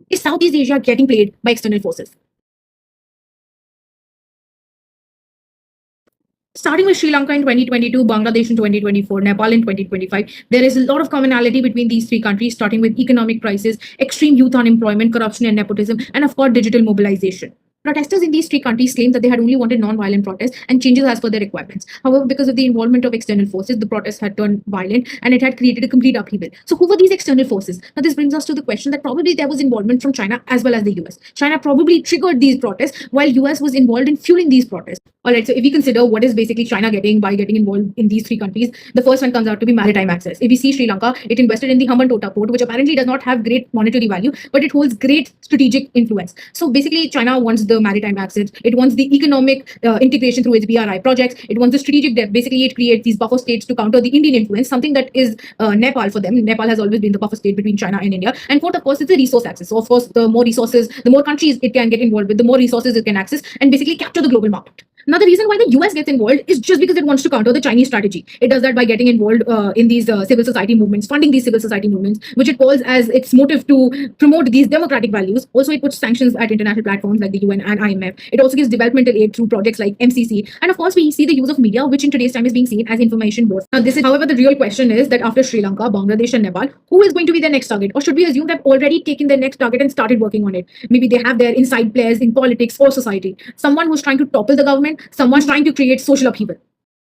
is Southeast Asia getting played by external forces? Starting with Sri Lanka in 2022, Bangladesh in 2024, Nepal in 2025, there is a lot of commonality between these three countries, starting with economic crisis, extreme youth unemployment, corruption and nepotism, and of course, digital mobilization. Protesters in these three countries claimed that they had only wanted non-violent protests and changes as per their requirements. However, because of the involvement of external forces, the protests had turned violent and it had created a complete upheaval. So, who were these external forces? Now, this brings us to the question that probably there was involvement from China as well as the US. China probably triggered these protests while US was involved in fueling these protests. All right, so if we consider what is basically China getting by getting involved in these three countries, the first one comes out to be maritime access. If we see Sri Lanka, it invested in the Hambantota port, which apparently does not have great monetary value, but it holds great strategic influence. So basically, China wants the maritime access, it wants the economic integration through its BRI projects, it wants the strategic depth. Basically, it creates these buffer states to counter the Indian influence, something that is Nepal for them. Nepal has always been the buffer state between China and India. And fourth, of course, it's the resource access. So, of course, the more resources, the more countries it can get involved with, the more resources it can access and basically capture the global market. Now, the reason why the US gets involved is just because it wants to counter the Chinese strategy. It does that by getting involved in these civil society movements, funding these civil society movements, which it calls as its motive to promote these democratic values. Also, it puts sanctions at international platforms like the UN and IMF. It also gives developmental aid through projects like MCC. And of course, we see the use of media, which in today's time is being seen as information wars. Now, this is, however, the real question is that after Sri Lanka, Bangladesh, and Nepal, who is going to be their next target? Or should we assume they've already taken their next target and started working on it? Maybe they have their inside players in politics or society. Someone who's trying to topple the government, someone's trying to create social upheaval.